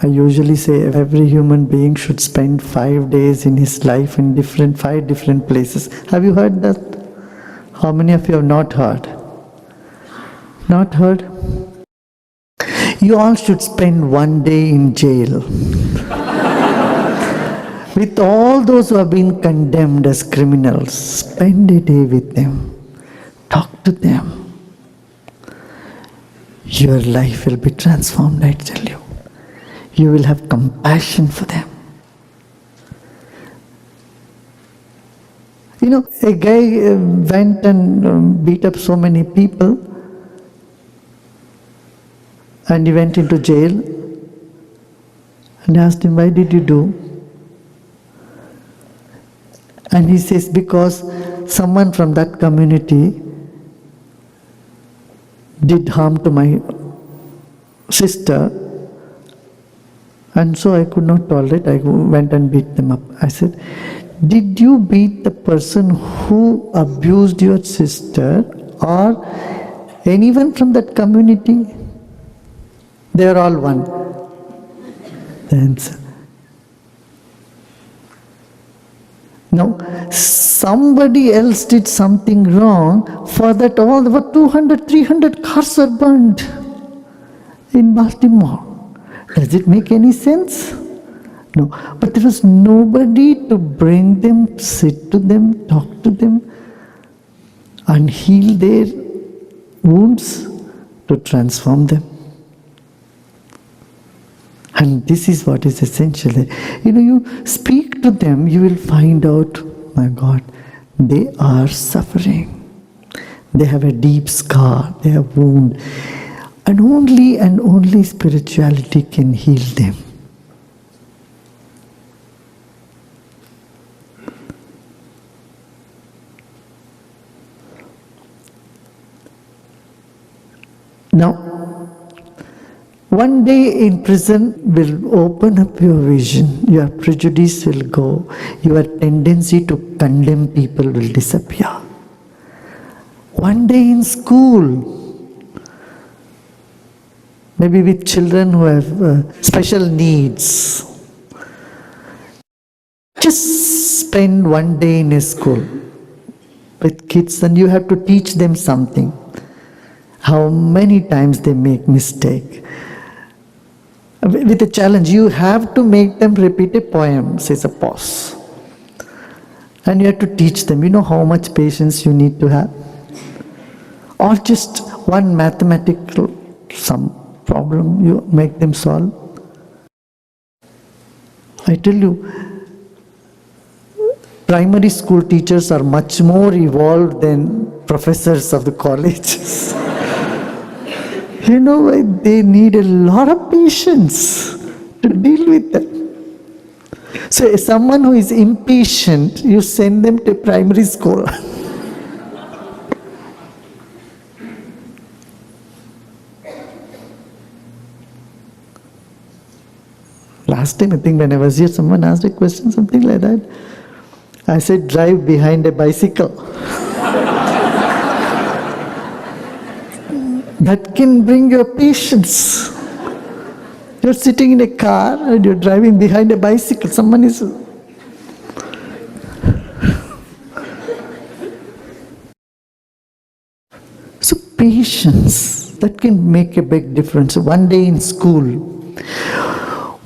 I usually say every human being should spend 5 days in his life in five different places. Have you heard that? How many of you have not heard? Not heard? You all should spend 1 day in jail. With all those who have been condemned as criminals, spend a day with them. Talk to them. Your life will be transformed, I tell you. You will have compassion for them. You know, a guy went and beat up so many people, and he went into jail, and asked him, "Why did you do?" And he says, "Because someone from that community did harm to my sister, and so I could not tolerate. I went and beat them up." I said, "Did you beat the person who abused your sister or anyone from that community?" They are all one. The answer. No, somebody else did something wrong. For that, all over 200, 300 cars are burned in Baltimore. Does it make any sense? No. But there was nobody to bring them, sit to them, talk to them, and heal their wounds, to transform them. And this is what is essential. You know, you speak to them, you will find out, my God, they are suffering. They have a deep scar, they have wound. And only spirituality can heal them. Now, one day in prison will open up your vision. Your prejudice will go. Your tendency to condemn people will disappear. One day in school, maybe with children who have special needs, just spend one day in a school with kids and you have to teach them something. How many times they make mistake. With a challenge, you have to make them repeat a poem, says a pause. And you have to teach them, you know how much patience you need to have? Or just one mathematical some problem you make them solve. I tell you, primary school teachers are much more evolved than professors of the colleges. You know, they need a lot of patience to deal with them. So someone who is impatient, you send them to primary school. Last time, I think when I was here, someone asked a question, something like that. I said, drive behind a bicycle. That can bring your patience. You're sitting in a car and you're driving behind a bicycle. Someone is... So patience, that can make a big difference. One day in school,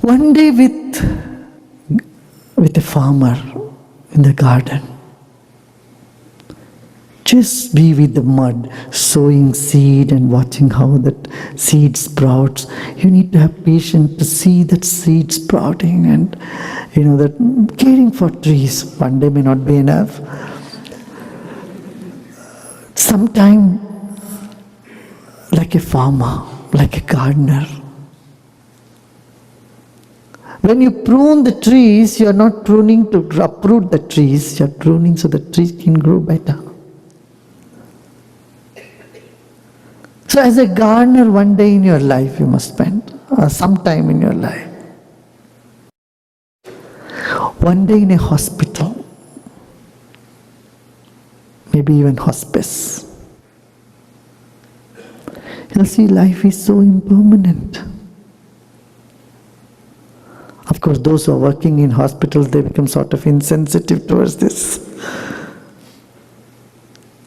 one day with a farmer in the garden. Just be with the mud, sowing seed and watching how that seed sprouts. You need to have patience to see that seed sprouting and, you know, that caring for trees. One day may not be enough. Sometime, like a farmer, like a gardener. When you prune the trees, you are not pruning to uproot the trees. You are pruning so the trees can grow better. So as a gardener, one day in your life you must spend, or some time in your life. One day in a hospital, maybe even hospice. You see, life is so impermanent. Of course, those who are working in hospitals, they become sort of insensitive towards this.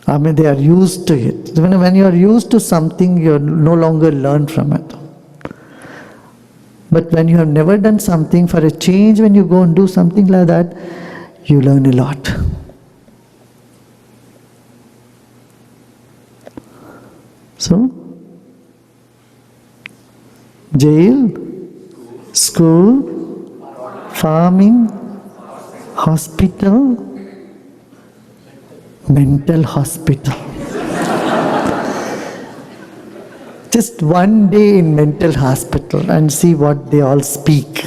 I mean, they are used to it. When you are used to something, you no longer learn from it. But when you have never done something, for a change, when you go and do something like that, you learn a lot. So, jail, school, farming, hospital, mental hospital. Just one day in mental hospital and see what they all speak.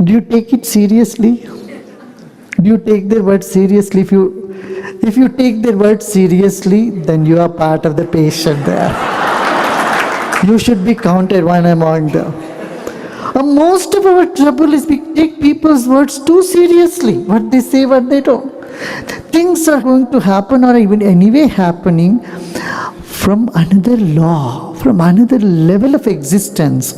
Do you take it seriously? Do you take their words seriously? If you take their words seriously, then you are part of the patient there. You should be counted one among them. Most of our trouble is we take people's words too seriously. What they say, what they don't. Things are going to happen or even anyway happening from another law, from another level of existence.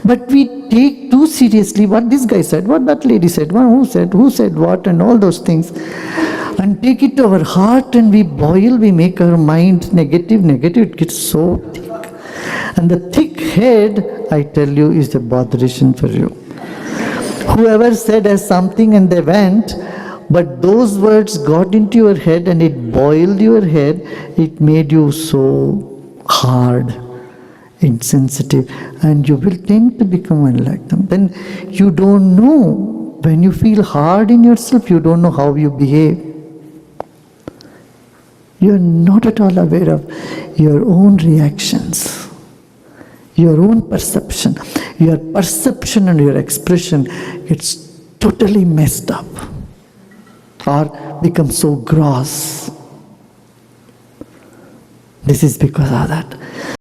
But we take too seriously what this guy said, what that lady said, who said what, and all those things. And take it to our heart and we boil, we make our mind negative, it gets so thick. And the thick head, I tell you, is the botheration for you. Whoever said as something and they went, but those words got into your head and it boiled your head, it made you so hard, insensitive, and you will tend to become unlike them. Then you don't know, when you feel hard in yourself, you don't know how you behave. You are not at all aware of your own reactions, your own perception. Your perception and your expression gets totally messed up or become so gross. This is because of that.